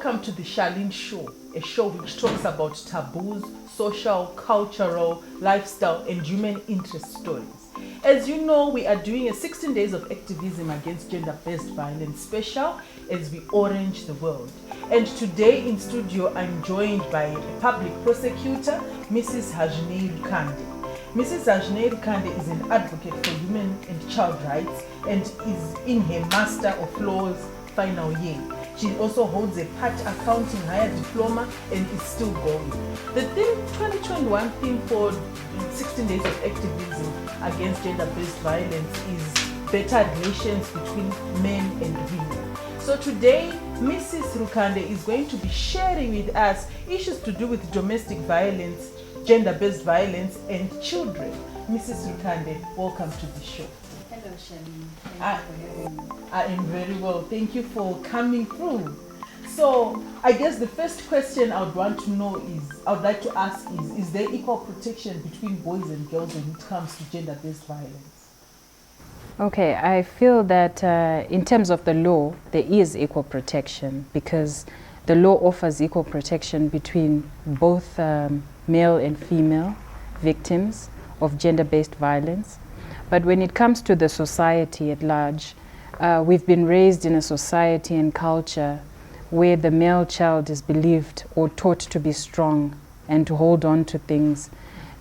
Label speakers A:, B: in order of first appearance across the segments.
A: welcome to the Charlene Show, a show which talks about taboos, social, cultural, lifestyle, and human interest stories. As you know, we are doing a 16 days of activism against gender-based violence special as we orange the world. And today in studio, I'm joined by a public prosecutor, Mrs. Hazvineyi Rukande. Mrs. Hazvineyi Rukande is an advocate for human and child rights and is in her Master of Laws final year. She also holds a part accounting higher diploma and is still going. The 2021 theme for 16 days of activism against gender-based violence is better relations between men and women. So today, Mrs. Rukande is going to be sharing with us issues to do with domestic violence, gender-based violence, and children. Mrs. Rukande, welcome to the show.
B: Hello, Charlene. Thank you for having me.
A: I am very well. Thank you for coming through. So, I guess the first question I would like to ask is there equal protection between boys and girls when it comes to gender-based violence?
B: Okay, I feel that in terms of the law, there is equal protection because the law offers equal protection between both male and female victims of gender-based violence. But when it comes to the society at large, we've been raised in a society and culture where the male child is believed or taught to be strong and to hold on to things.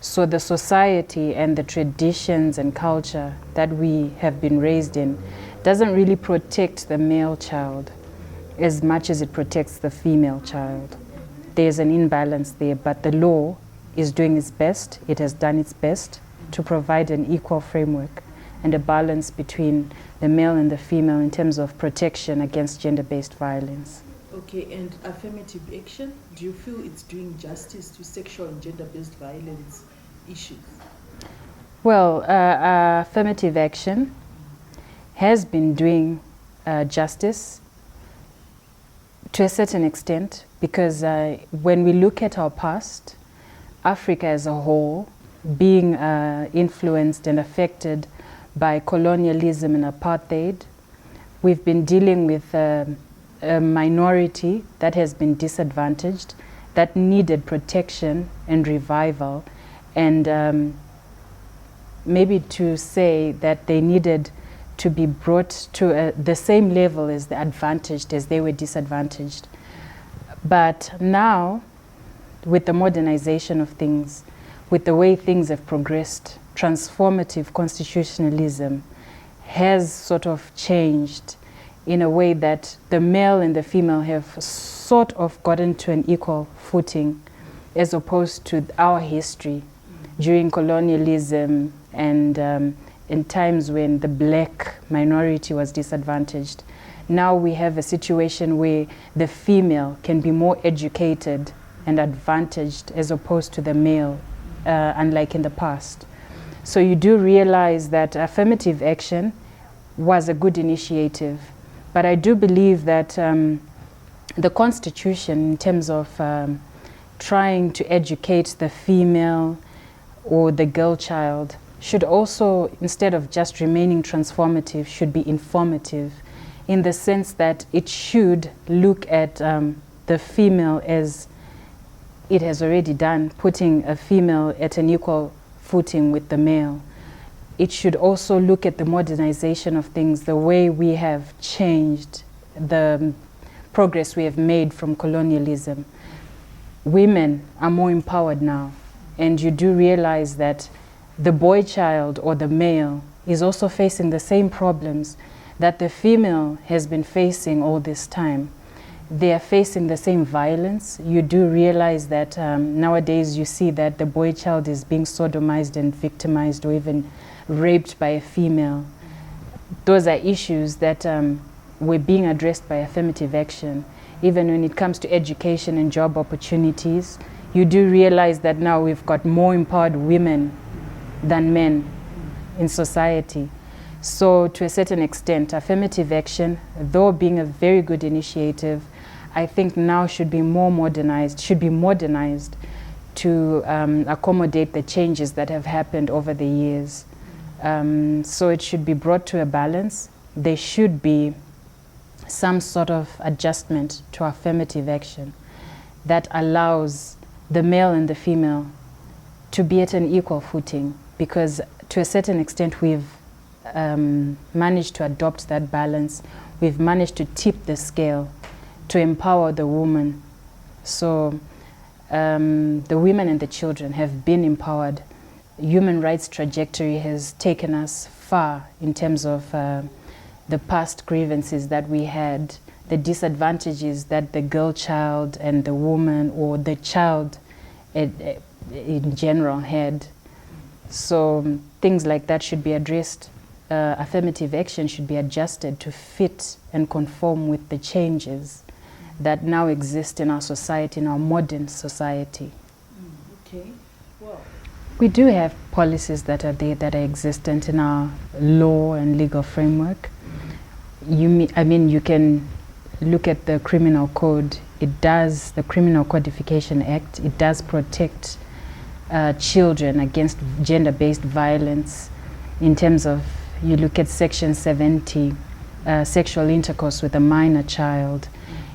B: So the society and the traditions and culture that we have been raised in doesn't really protect the male child as much as it protects the female child. There's an imbalance there, but the law is doing its best. It has done its best to provide an equal framework and a balance between the male and the female in terms of protection against gender-based violence.
A: Okay, and affirmative action, do you feel it's doing justice to sexual and gender-based violence issues?
B: Well, affirmative action has been doing justice to a certain extent because when we look at our past, Africa as a whole, being influenced and affected by colonialism and apartheid, we've been dealing with a minority that has been disadvantaged, that needed protection and revival, and maybe to say that they needed to be brought to the same level as the advantaged as they were disadvantaged. But now, with the modernization of things, with the way things have progressed, transformative constitutionalism has sort of changed in a way that the male and the female have sort of gotten to an equal footing as opposed to our history during colonialism and in times when the black minority was disadvantaged. Now we have a situation where the female can be more educated and advantaged as opposed to the male, unlike in the past. So you do realize that affirmative action was a good initiative, but I do believe that the Constitution, in terms of trying to educate the female or the girl child, should also, instead of just remaining transformative, should be informative, in the sense that it should look at the female as it has already done, putting a female at an equal footing with the male. It should also look at the modernization of things, the way we have changed, the progress we have made from colonialism. Women are more empowered now, and you do realize that the boy child or the male is also facing the same problems that the female has been facing all this time. They are facing the same violence. You do realize that nowadays you see that the boy child is being sodomized and victimized or even raped by a female. Those are issues that were being addressed by affirmative action. Even when it comes to education and job opportunities, you do realize that now we've got more empowered women than men in society. So to a certain extent, affirmative action, though being a very good initiative, I think now should be more modernized, to accommodate the changes that have happened over the years. So it should be brought to a balance. There should be some sort of adjustment to affirmative action that allows the male and the female to be at an equal footing, because to a certain extent we've managed to adopt that balance. We've managed to tip the scale to empower the woman. So the women and the children have been empowered. Human rights trajectory has taken us far in terms of the past grievances that we had, the disadvantages that the girl child and the woman or the child in general had. So things like that should be addressed. Affirmative action should be adjusted to fit and conform with the changes that now exist in our society, in our modern society.
A: Okay. Well,
B: we do have policies that are there, that are existent in our law and legal framework. You can look at the criminal code. It does, the Criminal Codification Act, it does protect children against gender-based violence. In terms of, you look at Section 70, sexual intercourse with a minor child.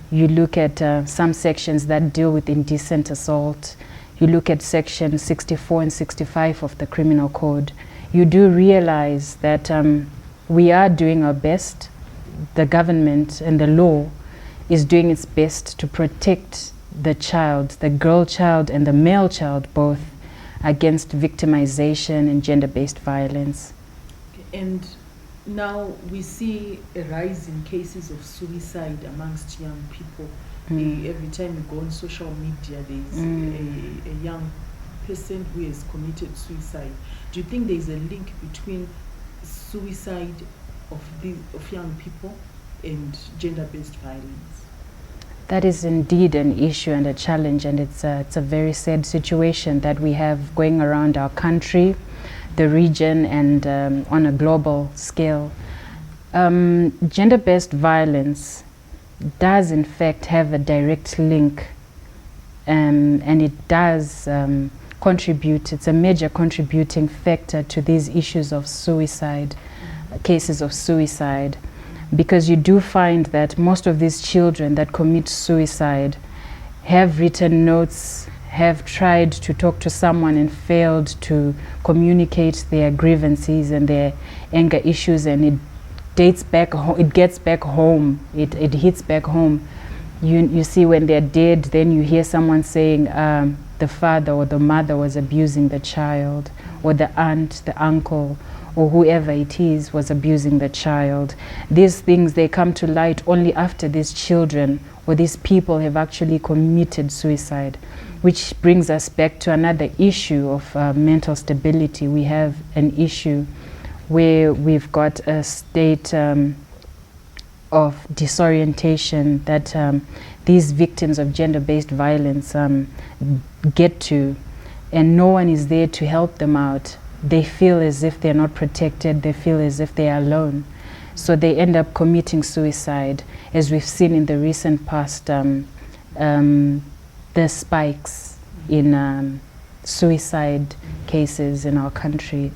B: You look at some sections that deal with indecent assault. You look at Section 64 and 65 of the Criminal Code. You do realize that we are doing our best. The government and the law is doing its best to protect the child, the girl child and the male child both, against victimization and gender-based violence.
A: Okay. And now we see a rise in cases of suicide amongst young people. Every time you go on social media, there's a young person who has committed suicide. Do you think there's a link between suicide of young people and gender-based violence?
B: That is indeed an issue and a challenge, and it's a very sad situation that we have going around our country, the region, and on a global scale. Gender-based violence does in fact have a direct link, and it does contribute. It's a major contributing factor to these issues of suicide, cases of suicide, because you do find that most of these children that commit suicide have written notes, have tried to talk to someone and failed to communicate their grievances and their anger issues, and it dates back it gets back home, it hits back home. You see, when they're dead, then you hear someone saying the father or the mother was abusing the child, or the aunt, the uncle, or whoever it is was abusing the child. These things, they come to light only after these children or these people have actually committed suicide, which brings us back to another issue of mental stability. We have an issue where we've got a state of disorientation that these victims of gender-based violence get to, and no one is there to help them out. They feel as if they're not protected, they feel as if they are alone. So they end up committing suicide, as we've seen in the recent past, the spikes in suicide cases in our country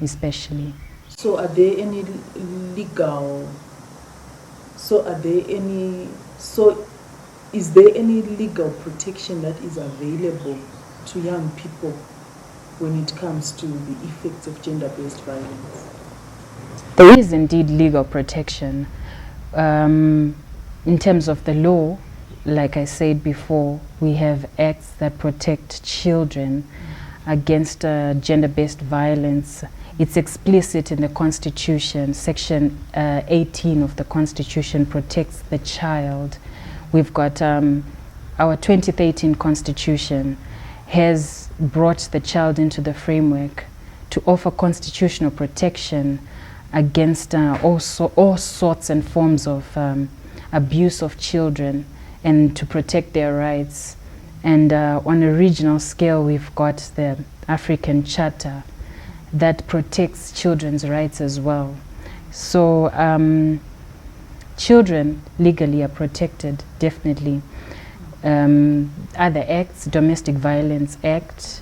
B: especially.
A: So are there any legal, is there any legal protection that is available to young people when it comes to the effects of gender-based violence?
B: There is indeed legal protection. In terms of the law, like I said before, we have acts that protect children against gender-based violence. It's explicit in the Constitution. Section 18 of the Constitution protects the child. We've got our 2013 Constitution has brought the child into the framework to offer constitutional protection against all sorts and forms of abuse of children, and to protect their rights. And on a regional scale, we've got the African Charter that protects children's rights as well. So children legally are protected, definitely. Other acts, Domestic Violence Act,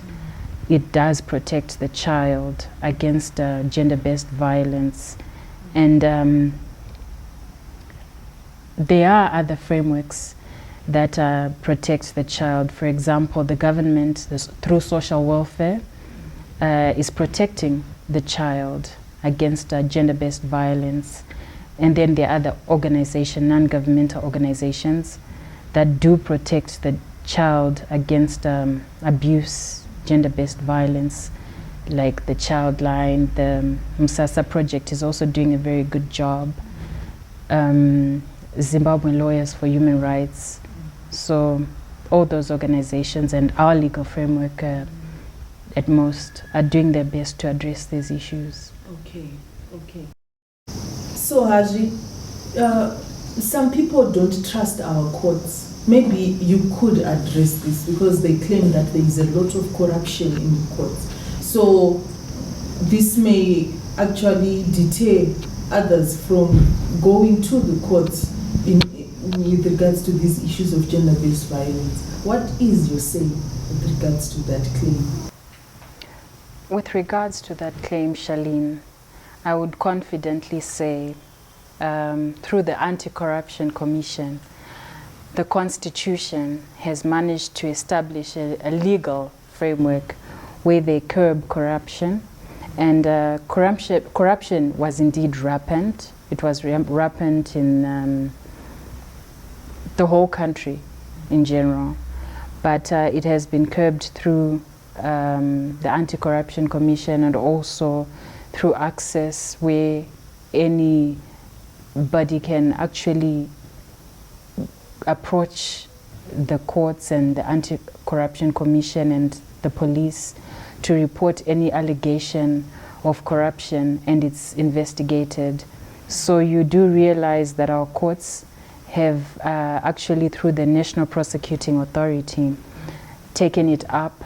B: it does protect the child against gender-based violence. And there are other frameworks that protect the child. For example, the government, through social welfare, is protecting the child against gender-based violence. And then there are other organizations, non-governmental organizations, that do protect the child against abuse, gender-based violence, like the Child Line. The Msasa Project is also doing a very good job. Zimbabwean Lawyers for Human Rights. So all those organizations and our legal framework at most are doing their best to address these issues.
A: Okay. So Hazvi, some people don't trust our courts. Maybe you could address this, because they claim that there is a lot of corruption in the courts. So this may actually deter others from going to the courts with regards to these issues of gender-based violence. What is your say with regards to that claim?
B: With regards to that claim, Charlene, I would confidently say through the Anti-Corruption Commission, the Constitution has managed to establish a legal framework where they curb corruption. And corruption was indeed rampant. It was rampant in the whole country in general. But it has been curbed through the Anti-Corruption Commission, and also through access, where anybody can actually approach the courts and the Anti-Corruption Commission and the police to report any allegation of corruption, and it's investigated. So you do realize that our courts have actually, through the National Prosecuting Authority, taken it up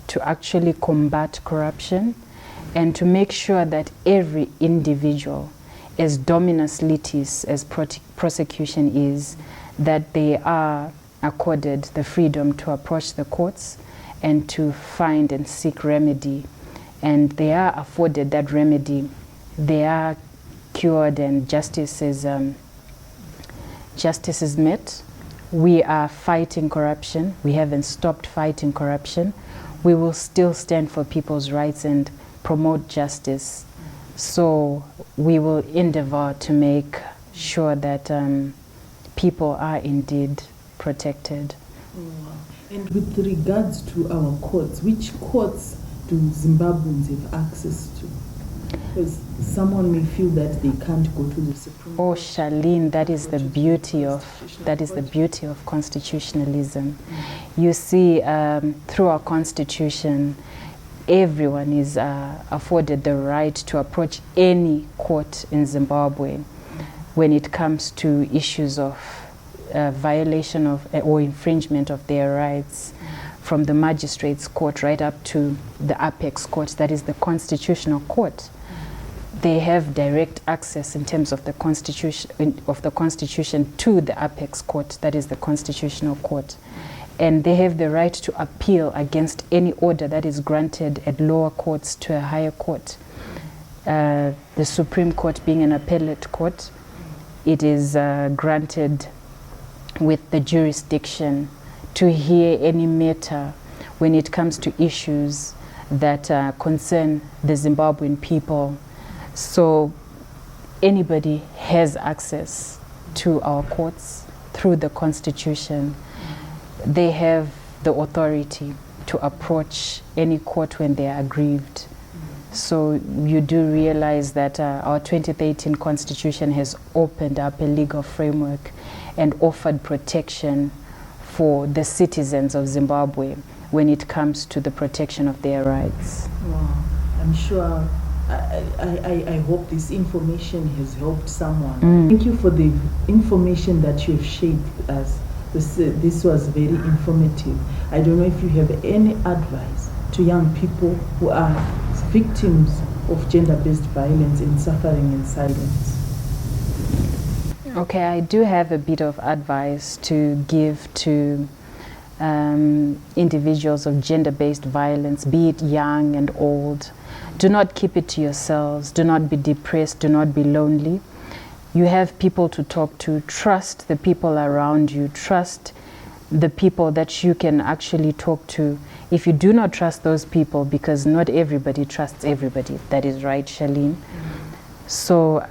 B: to actually combat corruption and to make sure that every individual, as dominus litis as prosecution is, that they are accorded the freedom to approach the courts and to find and seek remedy. And they are afforded that remedy. They are cured and justice is met. We are fighting corruption. We haven't stopped fighting corruption. We will still stand for people's rights and promote justice. So we will endeavor to make sure that people are indeed protected.
A: And with regards to our courts, which courts do Zimbabweans have access to? Because someone may feel that they can't go to the Supreme Court.
B: Oh, Charlene, that is the beauty of constitutionalism. You see, through our constitution, everyone is afforded the right to approach any court in Zimbabwe when it comes to issues of violation of or infringement of their rights, from the magistrates court right up to the apex court, that is the constitutional court. They have direct access in terms of the constitution to the apex court, that is the constitutional court. And they have the right to appeal against any order that is granted at lower courts to a higher court. The Supreme Court being an appellate court, it is granted with the jurisdiction to hear any matter when it comes to issues that concern the Zimbabwean people. So anybody has access to our courts through the Constitution. They have the authority to approach any court when they are aggrieved. So you do realize that our 2013 Constitution has opened up a legal framework and offered protection for the citizens of Zimbabwe when it comes to the protection of their rights.
A: Wow. I'm sure, I hope this information has helped someone. Thank you for the information that you've shared with us. This was very informative. I don't know if you have any advice to young people who are victims of gender-based violence and suffering in silence.
B: Okay, I do have a bit of advice to give to individuals of gender-based violence, be it young and old. Do not keep it to yourselves. Do not be depressed. Do not be lonely. You have people to talk to. Trust the people around you. Trust the people that you can actually talk to. If you do not trust those people, because not everybody trusts everybody. That is right, Charlene. So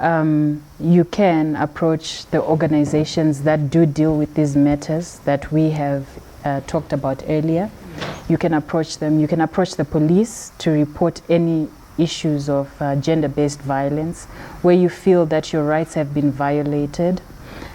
B: you can approach the organizations that do deal with these matters that we have talked about earlier. You can approach them. You can approach the police to report any issues of gender-based violence where you feel that your rights have been violated.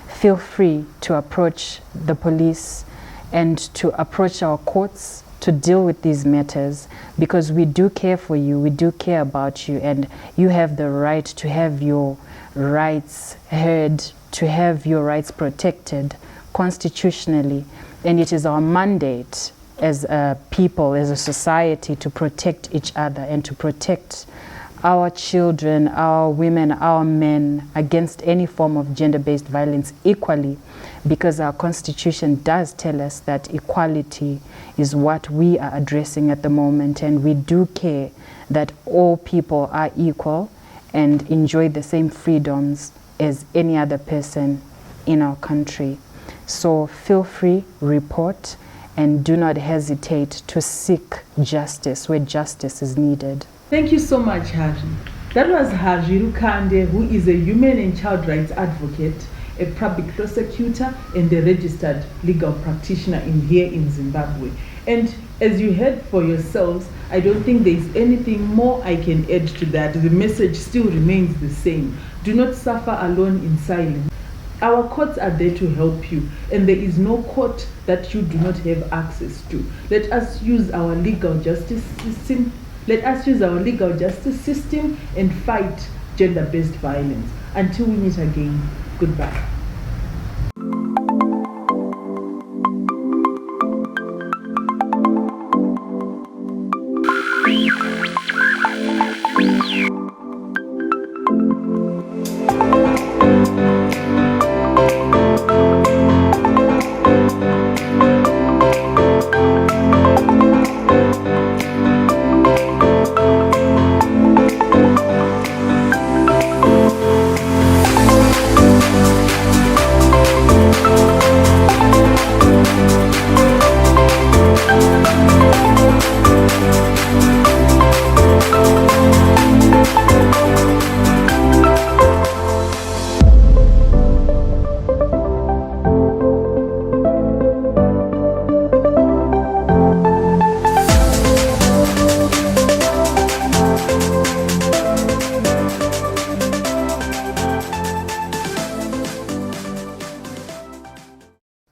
B: Feel free to approach the police and to approach our courts to deal with these matters, because we do care for you, we do care about you, and you have the right to have your rights heard, to have your rights protected constitutionally. And it is our mandate as a people, as a society, to protect each other and to protect our children, our women, our men against any form of gender-based violence equally, because our constitution does tell us that equality is what we are addressing at the moment, and we do care that all people are equal and enjoy the same freedoms as any other person in our country. So feel free, report, and do not hesitate to seek justice where justice is needed.
A: Thank you so much, Haji. That was Hazvineyi Rukande, who is a human and child rights advocate, a public prosecutor, and a registered legal practitioner here in Zimbabwe. And as you heard for yourselves, I don't think there is anything more I can add to that. The message still remains the same. Do not suffer alone in silence. Our courts are there to help you, and there is no court that you do not have access to. Let us use our legal justice system. Let us use our legal justice system and fight gender-based violence. Until we meet again, goodbye.